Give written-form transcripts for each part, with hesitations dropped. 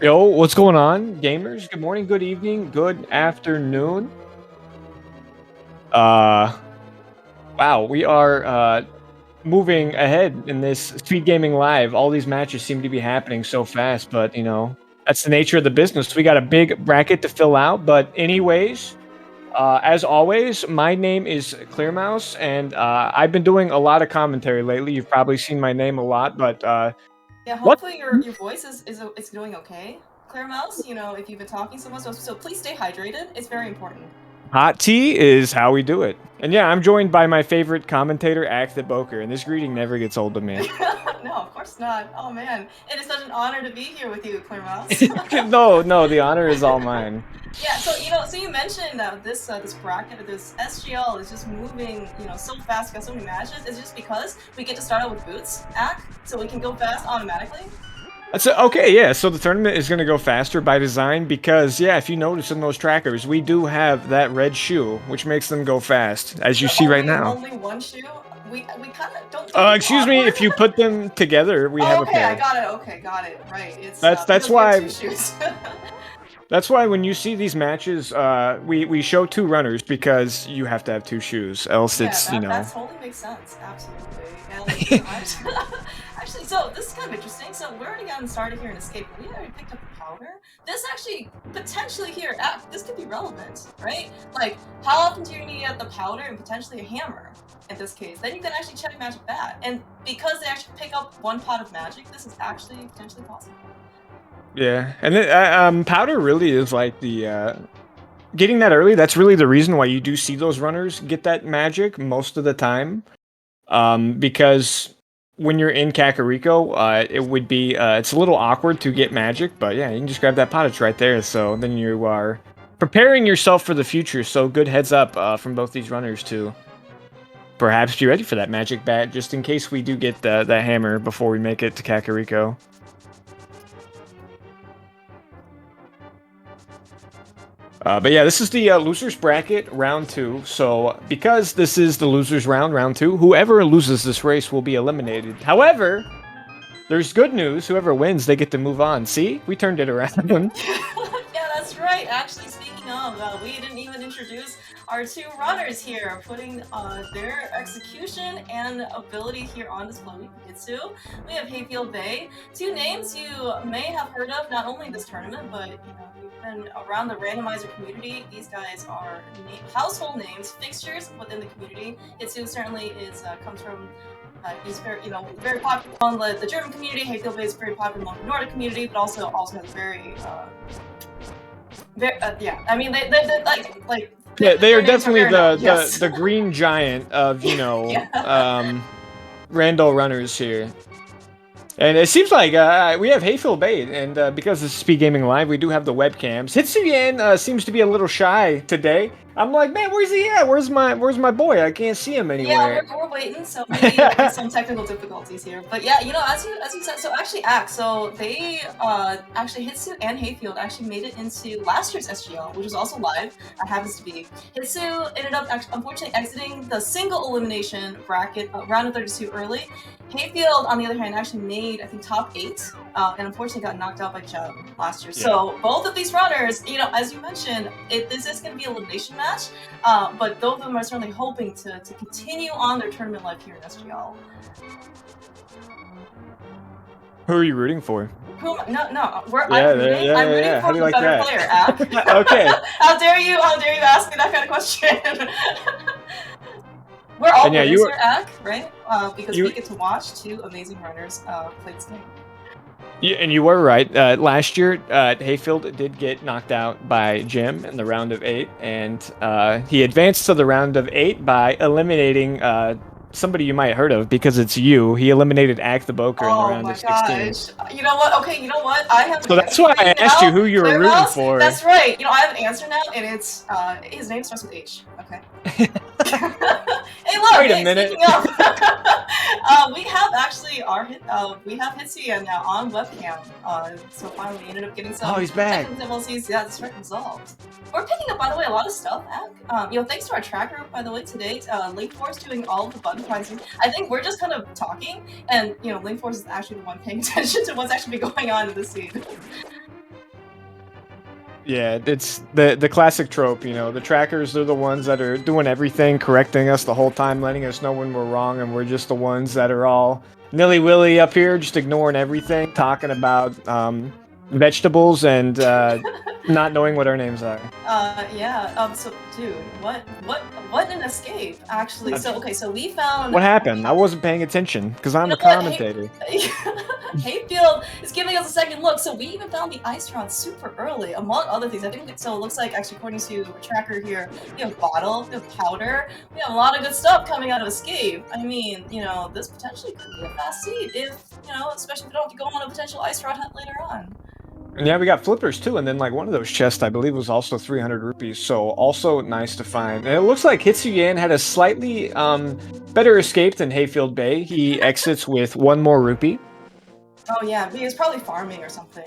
Yo, what's going on, gamers? Good morning, good evening, good afternoon. Wow, we are moving ahead in this SpeedGaming Live. All these matches seem to be happening so fast, but you know, that's the nature of the business. We got a big bracket to fill out, but anyways, as always, my name is Clearmouse, and I've been doing a lot of commentary lately. You've probably seen my name a lot, but Yeah, what? hopefully your voice is doing okay. Clear Mouse, you know, if you've been talking so much, so please stay hydrated. It's very important. Hot tea is how we do it. And yeah, I'm joined by my favorite commentator, ALTTP, and this greeting never gets old to me. No, of course not. Oh man, it is such an honor to be here with you, Clear Mouse. No, the honor is all mine. Yeah, so you mentioned this bracket, this SGL is just moving, so fast. Got so many matches. Is it just because we get to start out with boots, so we can go fast automatically? Okay, yeah, so the tournament is going to go faster by design because, yeah, if you notice in those trackers, we do have that red shoe, which makes them go fast, as you see right now. Only one shoe? We kind of don't. Excuse me, if you put them together, we have a okay, pair. I got it. Okay, got it. Right. It's that's why. Two shoes. That's why when you see these matches, we show two runners because you have to have two shoes, else it's that totally makes sense. Absolutely. And actually, so this is kind of interesting. So we're already gotten started here in Escape. We already picked up the powder. This actually potentially here, this could be relevant, right? Like, how often do you need the powder and potentially a hammer? In this case, then you can actually check magic that. And because they actually pick up one pot of magic, this is actually potentially possible. Yeah, and then, powder really is like the getting that early. That's really the reason why you do see those runners get that magic most of the time, because when you're in Kakariko, it would be it's a little awkward to get magic, but yeah, you can just grab that pottage right there. So then you are preparing yourself for the future. So good heads up from both these runners to perhaps be ready for that magic bat, just in case we do get that hammer before we make it to Kakariko. But yeah, this is the losers bracket round 2. So because this is the losers round 2, whoever loses this race will be eliminated. However, there's good news. Whoever wins, they get to move on. See, we turned it around. Yeah, that's right. Actually, speaking of, we didn't even introduce our two runners here, putting their execution and ability here on display. Hitsu. We have HayfieldBay. Two names you may have heard of, not only in this tournament, but you've been around the randomizer community. These guys are household names, fixtures within the community. Hitsu certainly comes from. He's very popular among the German community. HayfieldBay is very popular among the Nordic community, but also has very, yeah. I mean, they yeah, they are definitely the green giant of yeah. rando runners here. And it seems like we have HayfieldBay, and because this is SpeedGaming Live, we do have the webcams. Hitsuyan seems to be a little shy today. I'm like, man, where's he at? Where's my boy? I can't see him anywhere. Yeah, we're waiting, so maybe there's some technical difficulties here. But yeah, as you said, so actually so they actually Hitsu and Hayfield actually made it into last year's SGL, which was also live. Happens to be Hitsu ended up unfortunately exiting the single elimination bracket round of 32 early. Hayfield, on the other hand, actually made, I think, top 8, and unfortunately got knocked out by Jeb last year. Yeah. So both of these runners, as you mentioned, this is going to be an elimination match, but both of them are certainly hoping to continue on their tournament life here in SGL. Who are you rooting for? No, I'm rooting for the like better player, Ak. Okay. How dare you ask me that kind of question? We're all winners here, Ak, right? Because we get to watch two amazing runners play this game. Yeah, and you were right. Last year, Hayfield did get knocked out by Jim in the round of 8, and he advanced to the round of 8 by eliminating somebody you might have heard of, because it's you. He eliminated Ak the Boker in the round of 16. Gosh. You know what? Okay, you know what? I have. So that's why I asked you who you were rooting for. That's right. I have an answer now, and it's his name starts with H. Okay. Hey, look! Wait a minute. Speaking of, we have actually we have Hitsuyan now on webcam. So finally, we ended up getting some. Oh, he's back. Difficulties. Yeah, that's right. Resolved. We're picking up, by the way, a lot of stuff. Thanks to our tracker, by the way, today, Linkforce doing all of the button pricing. I think we're just kind of talking, and Linkforce is actually the one paying attention to what's actually going on in the scene. Yeah, it's the classic trope, you know. The trackers are the ones that are doing everything, correcting us the whole time, letting us know when we're wrong, and we're just the ones that are all nilly-willy up here, just ignoring everything, talking about vegetables and not knowing what our names are. Yeah. So, dude, what an escape, actually. So, okay, so we found. What happened? I wasn't paying attention because I'm You know the what? commentator. Hayfield is giving us a second look. So we even found the ice rod super early, among other things. I think so. It looks like, actually, according to a tracker here, we have bottle, we have powder, we have a lot of good stuff coming out of escape. I mean, you know, this potentially could be a fast seed if, you know, especially if we don't have to go on a potential ice rod hunt later on. And yeah, we got flippers too, and then like one of those chests, I believe, was also 300 rupees, so also nice to find. And it looks like Hitsuyan had a slightly better escape than HayfieldBay. He exits with 1 more rupee. Oh yeah, he was probably farming or something.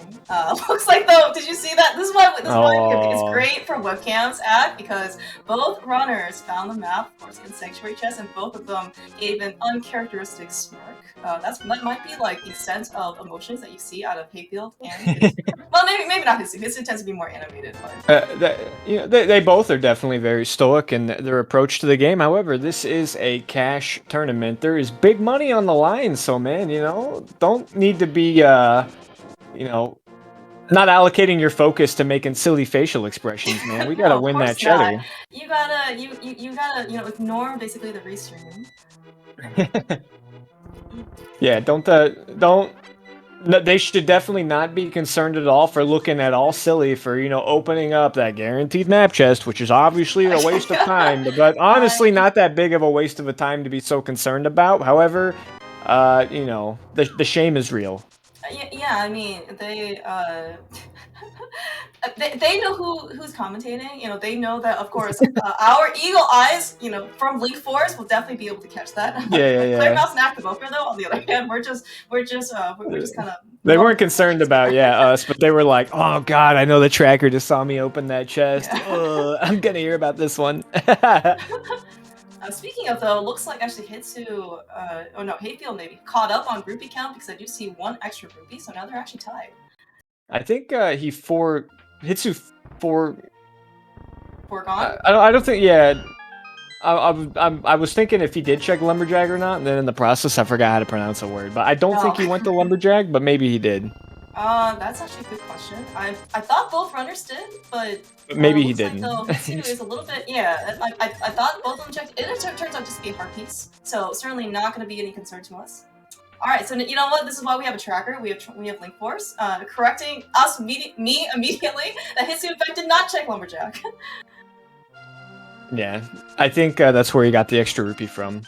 Looks like though. Did you see that? This is why it's Oh. great for webcams act, because both runners found the map, of course, in Sanctuary Chest, and both of them gave an uncharacteristic smirk. That might be like the extent of emotions that you see out of Hayfield and well, maybe not Hitsu. Hitsu tends to be more animated, but You know, they both are definitely very stoic in their approach to the game. However, this is a cash tournament. There is big money on the line, so man, you know, don't need to be, you know, not allocating your focus to making silly facial expressions, man. We gotta no, of win that course not. cheddar. You gotta ignore basically the restream. Yeah, don't. No, they should definitely not be concerned at all for looking at all silly for, you know, opening up that guaranteed map chest, which is obviously a waste of time, but honestly not that big of a waste of a time to be so concerned about. However, you know, the shame is real. Yeah, I mean, they know who's commentating. You know, they know that, of course, our eagle eyes, you know, from Link Force will definitely be able to catch that. Yeah. Clear Mouse and Activoker, though, on the other hand, we're just kind of. They weren't concerned about, us, but they were like, oh god, I know the tracker just saw me open that chest. Yeah. I'm gonna hear about this one. Speaking of, though, looks like actually Hayfield maybe caught up on rupee count, because I do see one extra rupee, so now they're actually tied. I think Hitsu four. Foregone? I don't think. Yeah, I was thinking if he did check lumberjack or not, and then in the process I forgot how to pronounce a word. But I don't think he went to lumberjack, but maybe he did. That's actually a good question. I thought both runners did, but maybe he didn't. Like, though, Hitsu is a little bit, yeah. I thought both of them checked. It turns out just to be a heart piece, so certainly not going to be any concern to us. All right, so you know what? This is why we have a tracker. We have Link Force correcting us me immediately that Hitsu in fact did not check lumberjack. Yeah, I think that's where he got the extra rupee from,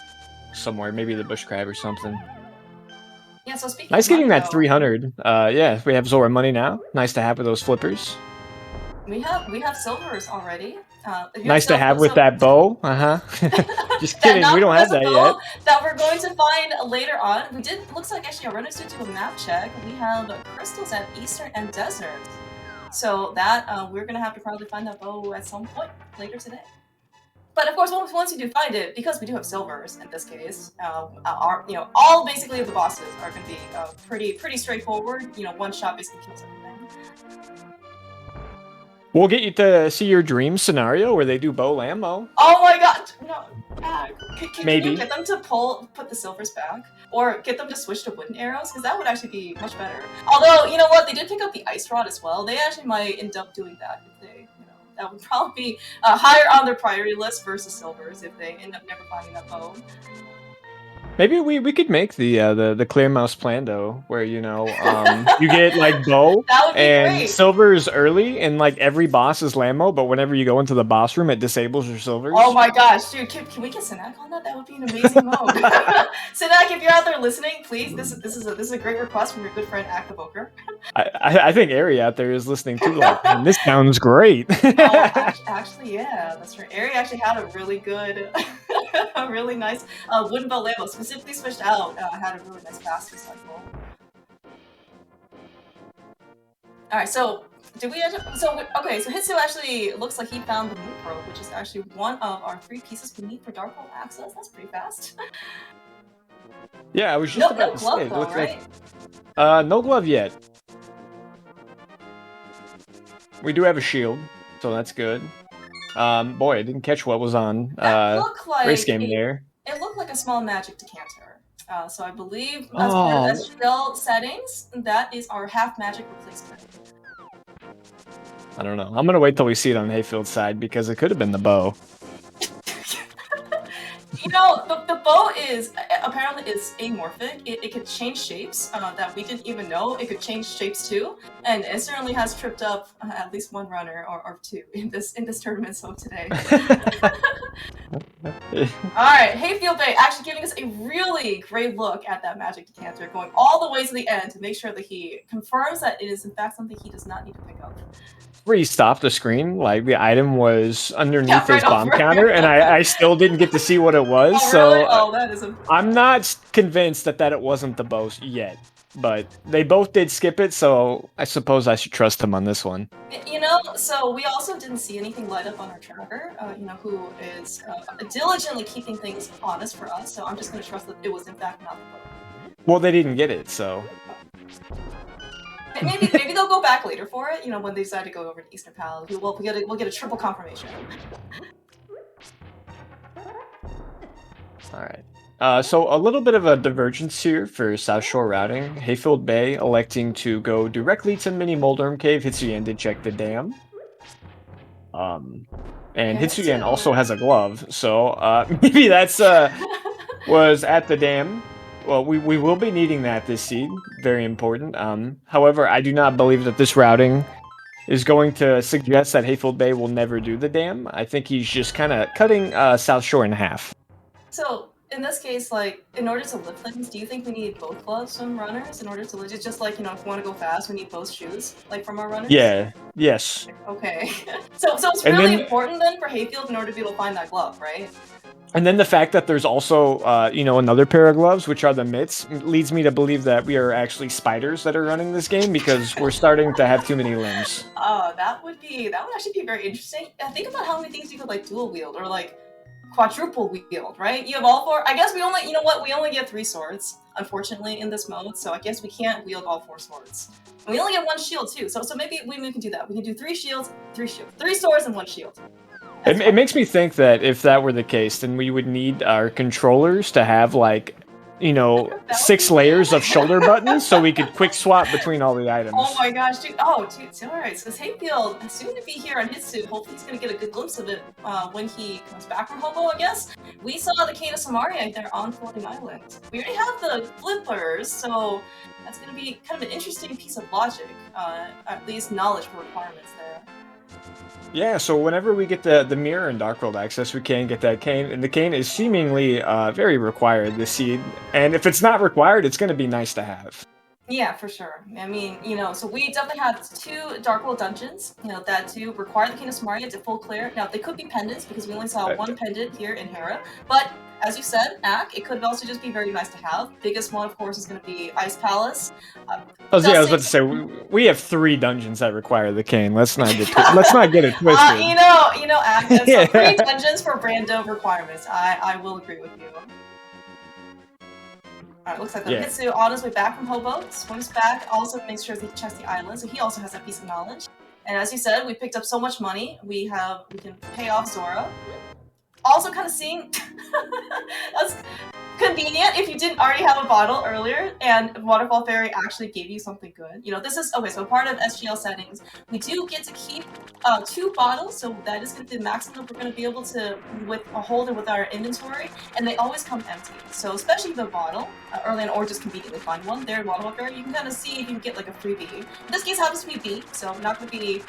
somewhere, maybe the bush crab or something. Yeah, so speaking nice of money, getting that though, 300. Yeah, we have Zora money now. Nice to have with those flippers. we have silvers already. Nice to have with that bow. Just kidding, we don't have that yet. That we're going to find later on. We did. Looks like actually our runners did do a map check. We have crystals at Eastern and Desert. So that we're gonna have to probably find that bow at some point later today. But of course, once you do find it, because we do have silvers in this case, all basically of the bosses are going to be pretty straightforward. You know, one shot basically kills everything. We'll get you to see your dream scenario where they do bow ammo. Oh my god, no! Maybe. Can you get them to put the silvers back, or get them to switch to wooden arrows? Because that would actually be much better. Although, you know what, they did pick up the ice rod as well. They actually might end up doing that if they. That would probably be higher on their priority list versus silvers if they end up never finding that bow. Maybe we could make the clear mouse plan though, where you know you get like bow and great. silvers early, and like every boss is Lambo, but whenever you go into the boss room, it disables your silvers. Oh my gosh, dude! Can we get Sinak on that? That would be an amazing mode. Sinak, if you're out there listening, please. This is a great request from your good friend Activoker. I think Ari out there is listening too. Like, this sounds great. Actually, yeah, that's right. Ari actually had a really good, a really nice wooden bow Lambo, specifically switched out. Had a really nice fast cycle. All right, so did we? Okay, so Hitsu actually looks like he found the Moon Probe, which is actually one of our 3 pieces we need for Darkhold access. That's pretty fast. Yeah, I was just about to glove say. Though, right? No glove yet. We do have a shield, so that's good. Boy, I didn't catch what was on That looked race like game there. it looked like a small magic decanter. So I believe as part of Oh, SGL settings, that is our half magic replacement. I don't know. I'm gonna wait till we see it on Hayfield's side because it could have been the bow. You know, the bow is apparently it's amorphic. It could change shapes that we didn't even know. It could change shapes too, and it certainly has tripped up at least one runner or two in this tournament so today. All right, HayfieldBay actually giving us a really great look at that magic decanter, going all the way to the end to make sure that he confirms that it is in fact something he does not need to pick up. Where he stopped the screen, like the item was underneath Yeah, right his bomb over. counter, and I still didn't get to see what it was. Oh, So really? Oh, that is a... I'm not convinced that it wasn't the bow yet. But they both did skip it, so I suppose I should trust him on this one. You know, so we also didn't see anything light up on our tracker, you know, who is diligently keeping things honest for us, so I'm just going to trust that it was in fact not the bow. Well, they didn't get it, so... Maybe they'll go back later for it, you know, when they decide to go over to Eastern Pal. We'll get a triple confirmation. Alright. So a little bit of a divergence here for South Shore routing. HayfieldBay electing to go directly to Mini Moldorm Cave. Hitsuyan did check the dam. And Yeah, Hitsuyan also has a glove, so maybe that's was at the dam. Well, we will be needing that this seed. Very important. However, I do not believe that this routing is going to suggest that HayfieldBay will never do the dam. I think he's just kind of cutting South Shore in half. So, in this case, like, in order to lift things, do you think we need both gloves from runners in order to lift it? Just like, you know, if we want to go fast, we need both shoes, like, from our runners? Yeah, yes. Okay. so it's really important then for Hayfield in order to be able to find that glove, right? And then the fact that there's also, you know, another pair of gloves, which are the mitts, leads me to believe that we are actually spiders that are running this game because we're starting to have too many limbs. That would actually be very interesting. Think about how many things you could, like, dual wield or, like, quadruple wield, right? You have all four. I guess we only, you know what? We only get 3 swords, unfortunately, in this mode. So I guess we can't wield all 4 swords. And we only get 1 shield too. So maybe we can do that. We can do 3 shields, 3 swords, and 1 shield. It makes me think that if that were the case, then we would need our controllers to have, like, you know, 6 layers of shoulder buttons so we could quick swap between all the items. Oh my gosh, dude. Oh, dude, alright. So Hayfield is soon to be here on Hitsu. Hopefully he's going to get a good glimpse of it when he comes back from Hobo, I guess. We saw the Kata Samaria there on Floating Island. We already have the flippers, so that's going to be kind of an interesting piece of logic, at least knowledge for requirements there. Yeah, so whenever we get the mirror and Dark World access, we can get that cane, and the cane is seemingly very required this seed. And if it's not required, it's going to be nice to have. Yeah, for sure. I mean, you know, so we definitely have 2 Dark World dungeons, you know, that do require the King of Samaria to full clear. Now, they could be pendants because we only saw 1 pendant here in Hera, but as you said, Ak, it could also just be very nice to have. Biggest one, of course, is going to be Ice Palace. I was about to say we have 3 dungeons that require the cane. Let's not get it twisted. You know, Ak, that's 3 dungeons for Brando requirements. I will agree with you. Alright, looks like the Hitsu on his way back from Hobo, swims back, also makes sure he checks the island, so he also has that piece of knowledge. And as you said, we picked up so much money, we can pay off Zora. Also kind of seeing, that's convenient if you didn't already have a bottle earlier and Waterfall Fairy actually gave you something good. You know, this is, okay, so part of SGL settings, we do get to keep 2 bottles, so that is the maximum we're going to be able to hold it with our inventory, and they always come empty. So especially the bottle, early on, or just conveniently find one there in Waterfall Fairy, you can kind of see if you can get like a freebie. In this case, happens to be B, so not going to be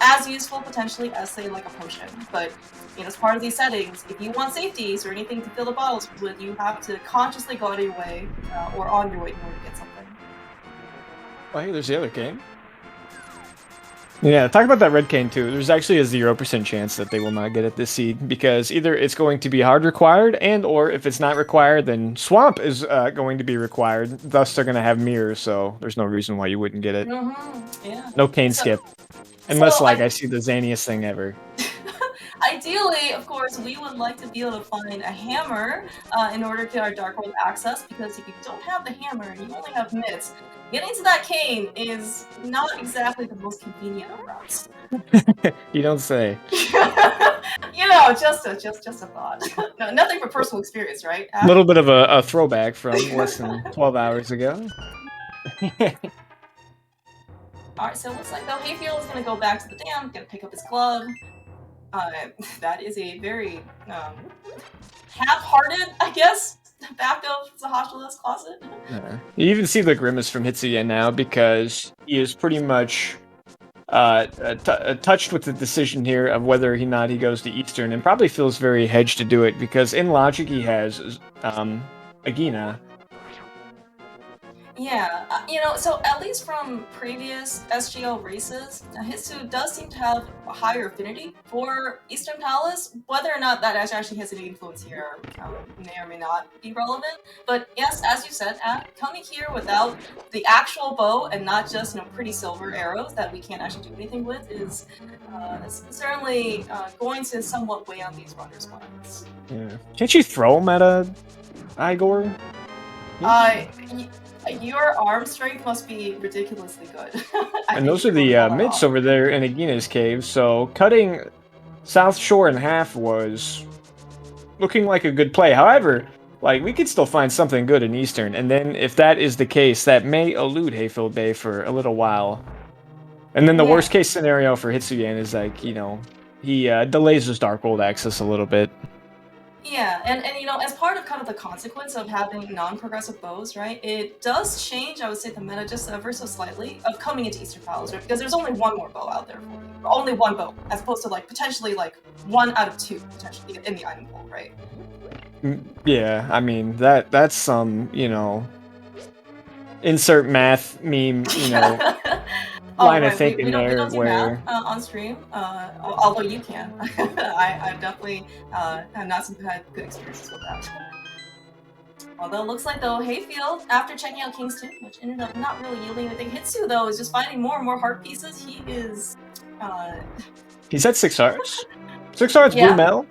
as useful potentially as, say, like a potion, but you know, as part of these settings, if you want safeties or anything to fill the bottles with, you have to consciously go out of your way or on your way in order to get something. Oh, hey, there's the other cane. Yeah, talk about that red cane too. There's actually a 0% chance that they will not get it this seed because either it's going to be hard required and or if it's not required, then Swamp is going to be required. Thus, they're going to have mirrors, so there's no reason why you wouldn't get it. Yeah. No cane skip. Unless, I see the zaniest thing ever. Ideally, of course, we would like to be able to find a hammer in order to get our Dark World access, because if you don't have the hammer and you only have mitts, getting to that cane is not exactly the most convenient of routes. You don't say. You know, just a thought. No, nothing for personal experience, right? A little bit of a throwback from less than 12 hours ago. Alright, so it looks like though Hayfield is gonna go back to the dam, gonna pick up his glove. That is a very half-hearted, I guess, back of Sahashila's closet. You even see the grimace from Hitsuyan now because he is pretty much touched with the decision here of whether or not he goes to Eastern, and probably feels very hedged to do it because in logic he has Agina. Yeah, you know, so at least from previous SGL races, Hitsu does seem to have a higher affinity for Eastern Palace. Whether or not that actually has any influence here may or may not be relevant. But yes, as you said, coming here without the actual bow and not just pretty silver arrows that we can't actually do anything with is certainly going to somewhat weigh on these runners' minds. Yeah. Can't you throw him at a Igor? Your arm strength must be ridiculously good. And those are the mids over there in Agina's cave, so cutting South Shore in half was looking like a good play. However, like, we could still find something good in Eastern, and then if that is the case, that may elude HayfieldBay for a little while. And then the worst case scenario for Hitsuyan is, like, you know, he delays his Darkhold access a little bit. Yeah, and you know, as part of kind of the consequence of having non-progressive bows, right, it does change, I would say, the meta just ever so slightly of coming into Eastern Palace, right? Because there's only one more bow out there for you. Only one bow, as opposed to, like, potentially, like, 1 out of 2, potentially, in the item pool, right? Yeah, I mean, that's some, you know, insert math meme, you know, line of thinking we there don't do where... math on stream, although you can. I've definitely have not had good experiences with that. Although it looks like though Hayfield, after checking out Kingston, which ended up not really yielding anything, Hitsu though is just finding more and more heart pieces. He is He's at 6 hearts. 6 hearts blue metal.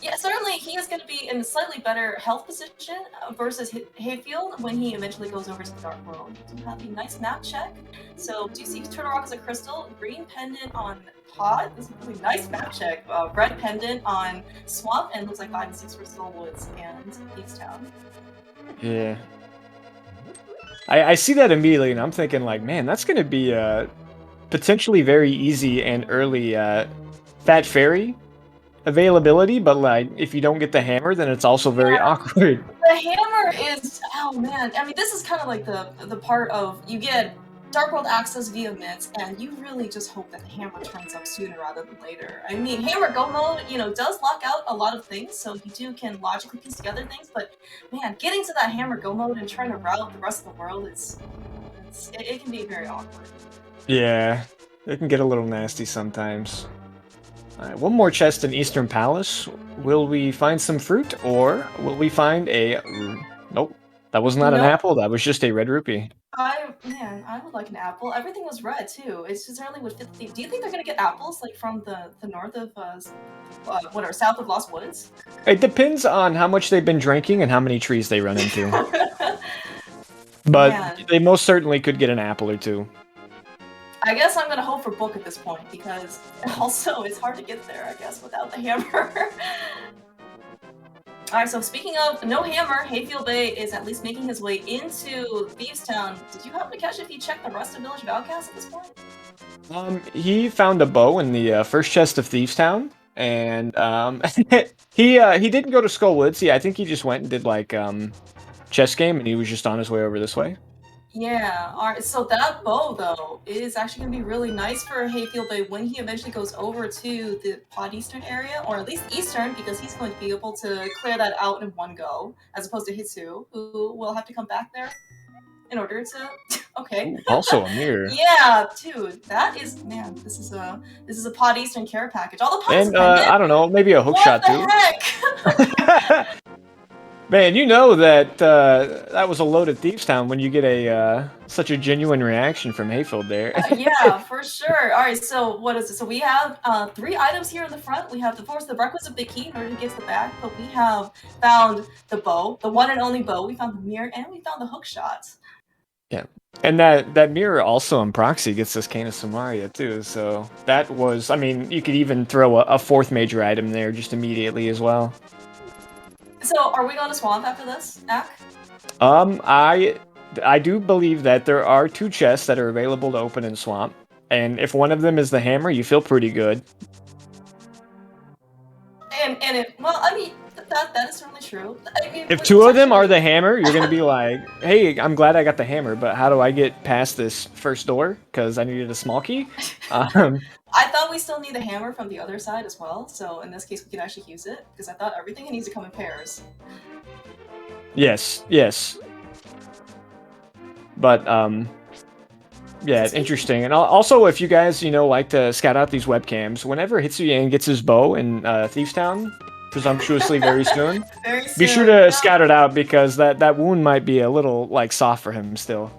Yeah, certainly he is going to be in a slightly better health position versus Hayfield when he eventually goes over to the Dark World. We do have a nice map check. So do you see Turtle Rock as a crystal, green pendant on Pod. This is a really nice map check. Red pendant on Swamp, and looks like 5 and 6 for Woods and Thieves Town. Yeah. I see that immediately, and I'm thinking, like, man, that's going to be potentially very easy and early Fat Fairy availability, but like if you don't get the hammer, then it's also very awkward. The hammer is, oh man, I mean, this is kind of like the part of you get Dark World access via mitts, and you really just hope that the hammer turns up sooner rather than later. I mean, hammer go mode, you know, does lock out a lot of things, so you can logically piece together things, but man, getting to that hammer go mode and trying to route the rest of the world is, it can be very awkward. Yeah, it can get a little nasty sometimes. Alright, one more chest in Eastern Palace. Will we find some fruit, or will we find a... Nope, that was not an apple, that was just a red rupee. Man, I would like an apple. Everything was red, too. It's just certainly would fit the theme. Do you think they're gonna get apples, like, from the north of, south of Lost Woods? It depends on how much they've been drinking and how many trees they run into. But they most certainly could get an apple or two. I guess I'm gonna hope for book at this point, because also it's hard to get there, I guess, without the hammer. Alright, so speaking of no hammer, HayfieldBay is at least making his way into Thieves Town. Did you happen to catch if he checked the rest of Village of Outcasts at this point? He found a bow in the first chest of Thieves Town, and he didn't go to Skullwoods. Yeah, I think he just went and did like chess game, and he was just on his way over this way. Yeah, alright, so that bow, though, is actually going to be really nice for HayfieldBay when he eventually goes over to the Pod Eastern area, or at least Eastern, because he's going to be able to clear that out in one go, as opposed to Hitsu, who will have to come back there in order to... Okay. Ooh, also a mirror. Yeah, dude, that is... Man, this is a Pod Eastern care package. All the pods and, I don't know, maybe a hookshot, too. What the heck? Man, you know that that was a loaded Thieves Town when you get a such a genuine reaction from Hayfield there. Yeah, for sure. All right, so what is it? So we have 3 items here in the front. We have, of course, the requisite big key in order to get to the back, but we have found the bow, the one and only bow. We found the mirror, and we found the hook shot. Yeah. And that mirror also on proxy gets us Cane of Samaria too, so that was, I mean, you could even throw a fourth major item there just immediately as well. So, are we going to Swamp after this, Ak? I do believe that there are 2 chests that are available to open in Swamp, and if one of them is the hammer, you feel pretty good. And it, well, I mean, that is certainly true. I mean, If 2 of them are the hammer, you're gonna be like, hey, I'm glad I got the hammer, but how do I get past this first door? Because I needed a small key. I thought we still need the hammer from the other side as well, so in this case we can actually use it, because I thought everything needs to come in pairs. Yes, yes. But, yeah, interesting. And also, if you guys, you know, like to scout out these webcams, whenever Hitsuyan gets his bow in Thieves Town, presumptuously very soon, be sure to scout it out, because that wound might be a little, like, soft for him still.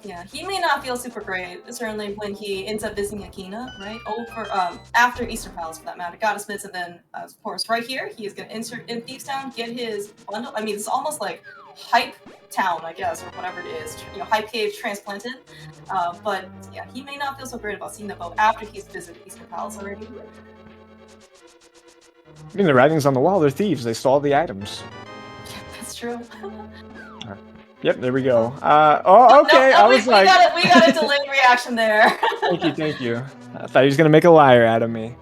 Yeah, he may not feel super great, certainly when he ends up visiting Akina, right? Over, after Eastern Palace, for that matter, Goddessmiths, and then, of course, right here, he is going to insert in Thieves Town, get his bundle. I mean, it's almost like Hype Town, I guess, or whatever it is, you know, Hype Cave transplanted. But, yeah, he may not feel so great about seeing the boat after he's visited Eastern Palace already. I mean, the writing's on the wall. They're thieves. They stole the items. Yeah, that's true. Yep, there we go. Oh, okay. No, I was like, we got a delayed reaction there. thank you. I thought he was gonna make a liar out of me.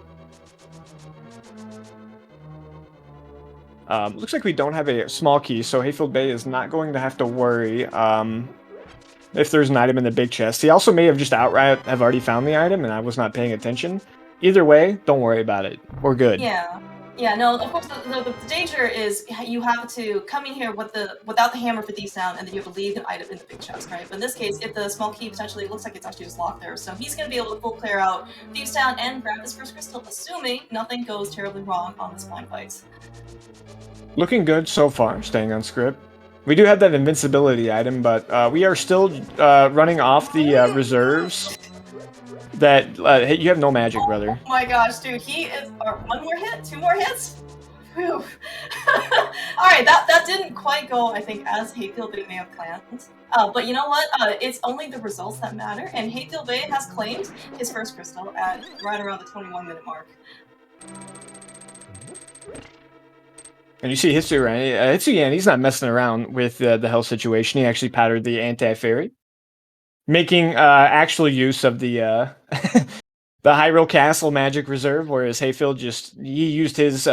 Looks like we don't have a small key, so HayfieldBay is not going to have to worry if there's an item in the big chest. He also may have just outright have already found the item, and I was not paying attention. Either way, don't worry about it. We're good. Yeah. Yeah, no, of course, the danger is you have to come in here without the hammer for Thieves Town, and then you have to leave an item in the big chest, right? But in this case, if the small key potentially looks like it's actually just locked there, so he's going to be able to full clear out Thieves Town and grab his first crystal, assuming nothing goes terribly wrong on this blind fight. Looking good so far, staying on script. We do have that invincibility item, but we are still running off the reserves. That you have no magic, brother. Oh my gosh, dude, he is. One more hit, 2 more hits. Whew. All right, that didn't quite go, I think, as HayfieldBay may have planned. But you know what? It's only the results that matter, and HayfieldBay has claimed his first crystal at right around the 21-minute mark. And you see Hitsuyan, he's not messing around with the health situation. He actually powdered the anti-fairy, making actual use of the the Hyrule Castle magic reserve, whereas Hayfield he used his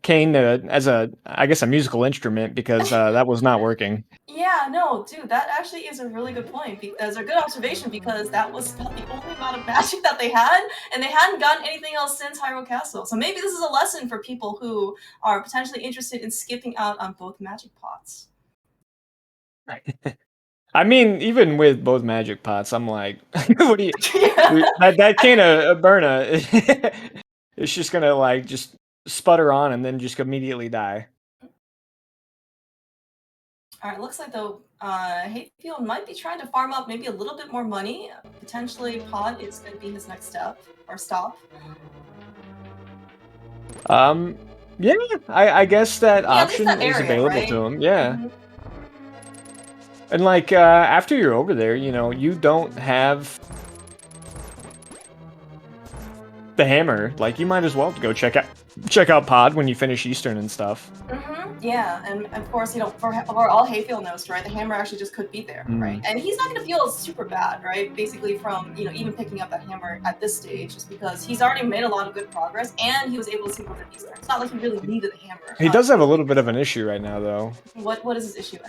cane as I guess a musical instrument, because that was not working. Yeah, no, dude, that actually is a really good point. That's a good observation, because that was about the only amount of magic that they had, and they hadn't gotten anything else since Hyrule Castle. So maybe this is a lesson for people who are potentially interested in skipping out on both magic pots. I mean, even with both magic pots, I'm like, what do you? Yeah. that cane of Burna, it's just gonna like just sputter on and then just immediately die. All right, looks like though Hayfield might be trying to farm up maybe a little bit more money. Potentially, Pod is going to be his next step or stop. Yeah, I guess that option that is area, available right? to him. Yeah. And like after you're over there, you know, you don't have the hammer. Like, you might as well go check out Pod when you finish Eastern and stuff. Yeah, and of course, you know, for all Hayfield knows, right, the hammer actually just could be there, right? And he's not going to feel super bad, right? Basically, from, you know, even picking up that hammer at this stage, just because he's already made a lot of good progress, and he was able to see what Eastern. It's not like he really needed the hammer. He does have a little bit of an issue right now, though. What is his issue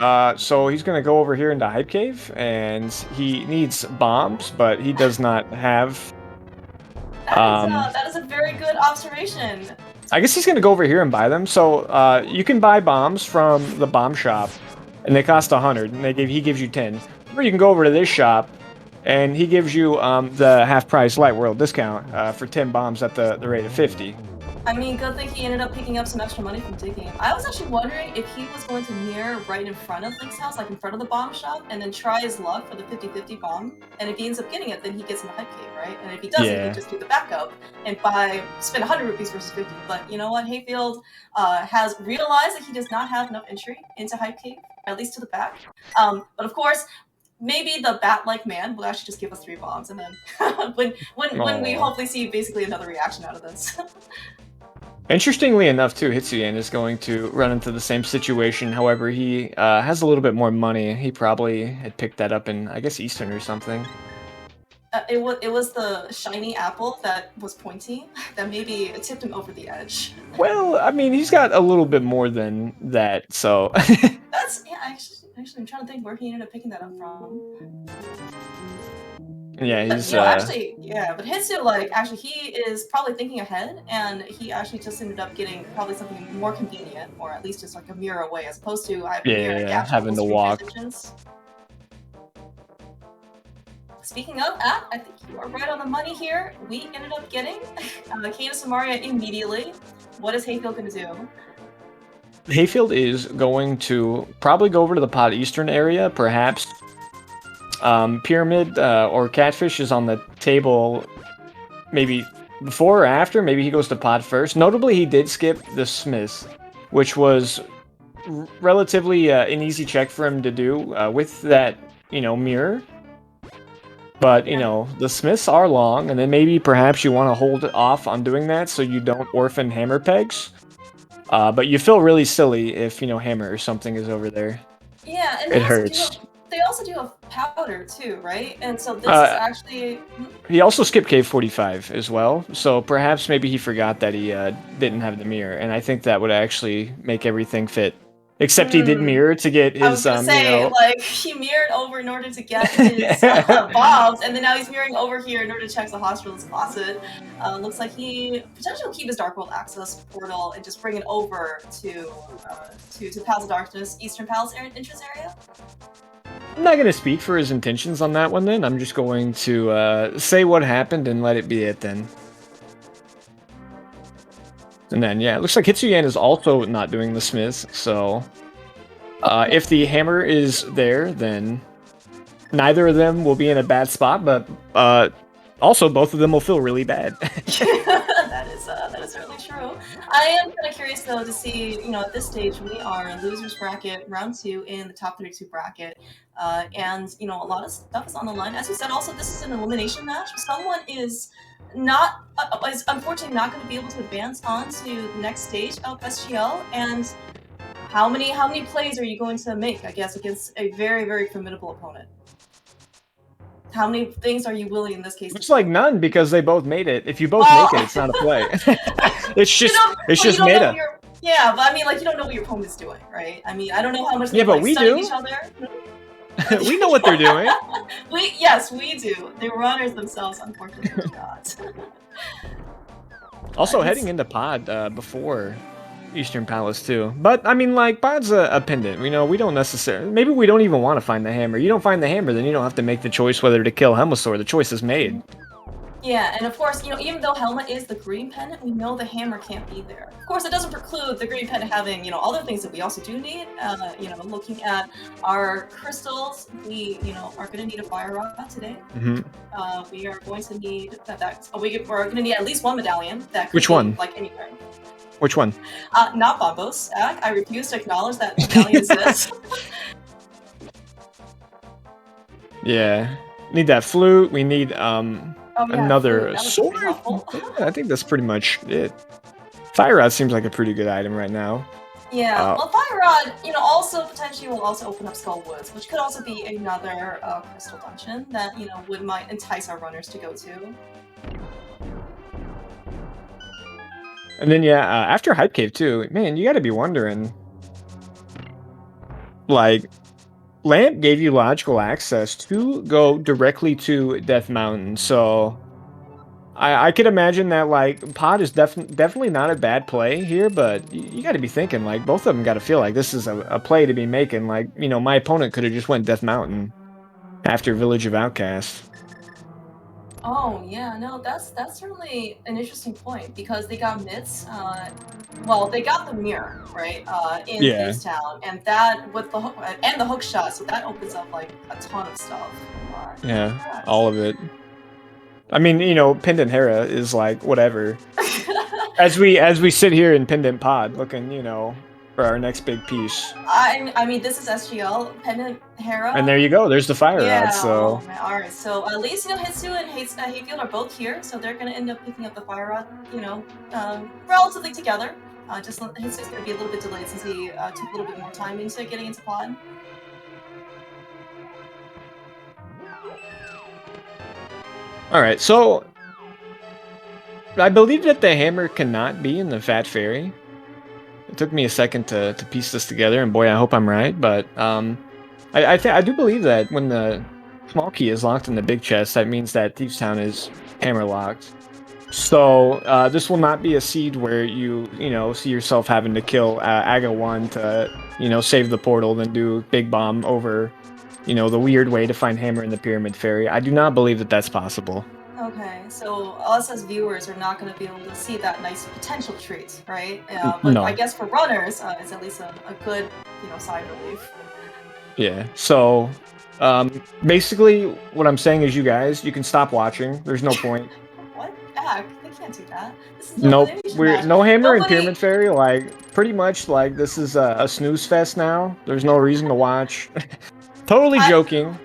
at? So he's gonna go over here into Hype Cave, and he needs bombs, but he does not have. That is a very good observation. I guess he's gonna go over here and buy them. So you can buy bombs from the bomb shop, and they cost 100, and he gives you 10. Or you can go over to this shop, and he gives you the half-price Light World discount for 10 bombs at the rate of 50. I mean, good thing he ended up picking up some extra money from digging. I was actually wondering if he was going to mirror right in front of Link's house, like in front of the bomb shop, and then try his luck for the 50-50 bomb. And if he ends up getting it, then he gets in the hype cave, right? And if he doesn't, Yeah. he just do the backup and spend 100 rupees versus 50. But you know what? Hayfield has realized that he does not have enough entry into hype cave, at least to the back. But of course, maybe the bat-like man will actually just give us 3 bombs, and then when we hopefully see basically another reaction out of this. Interestingly enough, too, Hitsuyan is going to run into the same situation. However, he has a little bit more money. He probably had picked that up in, I guess, Eastern or something. It was the shiny apple that was pointy that maybe tipped him over the edge. Well, I mean, he's got a little bit more than that, so... That's, yeah, actually, I'm trying to think where he ended up picking that up from. Yeah, he's... actually, yeah, but Hitsu, like, actually, he is probably thinking ahead, and he actually just ended up getting probably something more convenient, or at least just like a mirror away, as opposed to having to walk. Speaking of, I think you are right on the money here. We ended up getting Kane Samaria immediately. What is Hayfield going to do? Hayfield is going to probably go over to the Pod Eastern area, perhaps. Pyramid or Catfish is on the table maybe before or after. Maybe he goes to Pod first. Notably, he did skip the Smith, which was relatively an easy check for him to do with that, mirror. But, the Smiths are long, and then maybe perhaps you want to hold off on doing that so you don't orphan hammer pegs. But you feel really silly if, hammer or something is over there. Yeah, and it hurts. They also do have powder too, right? And so this is actually... He also skipped Cave 45 as well, so perhaps maybe he forgot that he didn't have the mirror, and I think that would actually make everything fit. Except he did mirror to get his, I was gonna say, like, he mirrored over in order to get his bombs, and then now he's mirroring over here in order to check the hospital's closet. Looks like he potentially will keep his Dark World access portal and just bring it over to Palace of Darkness, Eastern Palace entrance area. I'm not going to speak for his intentions on that one then. I'm just going to say what happened and let it be it then. And then, yeah, it looks like Hitsuyan is also not doing the Smiths, so... if the hammer is there, then neither of them will be in a bad spot, but also both of them will feel really bad. That is certainly true. I am kind of curious, though, to see, at this stage, we are losers bracket, round 2 in the top 32 bracket, and, a lot of stuff is on the line. As we said, also, this is an elimination match. Someone is unfortunately not going to be able to advance on to the next stage of SGL, and how many plays are you going to make, I guess, against a very, very formidable opponent? How many things are you willing in this case? It's like none, because they both made it. If you both make it, it's not a play. It's just meta. Yeah, but I mean, like, you don't know what your opponent's doing, right? I mean, I don't know how much they we study do. each other. We know what they're doing. Yes, we do. The runners themselves, unfortunately, do not. Also, heading into Pod before Eastern Palace too. But I mean, like, Pod's a pendant. We don't necessarily. Maybe we don't even want to find the hammer. You don't find the hammer, then you don't have to make the choice whether to kill Helmasaur. The choice is made. Yeah, and of course, even though Helma is the green pendant, we know the hammer can't be there. Of course, it doesn't preclude the green pendant having, other things that we also do need. Looking at our crystals, we, are going to need a fire rod today. Mm-hmm. We are going to need we're going to need at least one medallion. Which one? Like anywhere. Which one? Not Bombos. I refuse to acknowledge that medallion exists. Yeah, need that flute. We need another sword. I think that's pretty much it. Fire Rod seems like a pretty good item right now. Yeah, well, Fire Rod, also potentially will also open up Skull Woods, which could also be another crystal dungeon that might entice our runners to go to. And then after Hype Cave too, man, you got to be wondering, like, Lamp gave you logical access to go directly to Death Mountain, so I could imagine that, like, Pod is definitely not a bad play here, but you got to be thinking, like, both of them got to feel like this is a play to be making. Like, my opponent could have just went Death Mountain after Village of Outcasts. Oh yeah, no, that's certainly an interesting point because they got mitts. Well, they got the mirror right in Yeah, Thieves Town, and that with the hook and the hook shot, so that opens up like a ton of stuff. yeah, Congrats. all of it. I mean, you know, Pendant Hera is like whatever. As we sit here in Pendant Pod, looking, you know, for our next big piece. I mean, this is SGL Pendant And Hera. there you go. There's the fire rod. Yeah. Oh So man. All right. So at least Hitsu and Hayfield are both here, so they're gonna end up picking up the fire rod. Relatively together. Just Hitsu's gonna be a little bit delayed since he took a little bit more time into getting into pod. all right. So I believe that the hammer cannot be in the Fat Fairy. It took me a second to piece this together, and boy, I hope I'm right. But I do believe that when the small key is locked in the big chest, that means that Thieves Town is hammer locked. So this will not be a seed where you see yourself having to kill Aga 1 to save the portal, then do big bomb over the weird way to find hammer in the Pyramid Fairy. I do not believe that that's possible. Okay, so us as viewers are not going to be able to see that nice potential treat, right? But I No. guess for runners, it's at least a good, side relief. Yeah. So basically what I'm saying is you can stop watching. There's no point. What? Ag, they can't do that. This is no Nope. elimination We're match. no hammer and Nobody. Pyramid Fairy. Like pretty much like this is a snooze fest now. There's no reason to watch. Totally joking.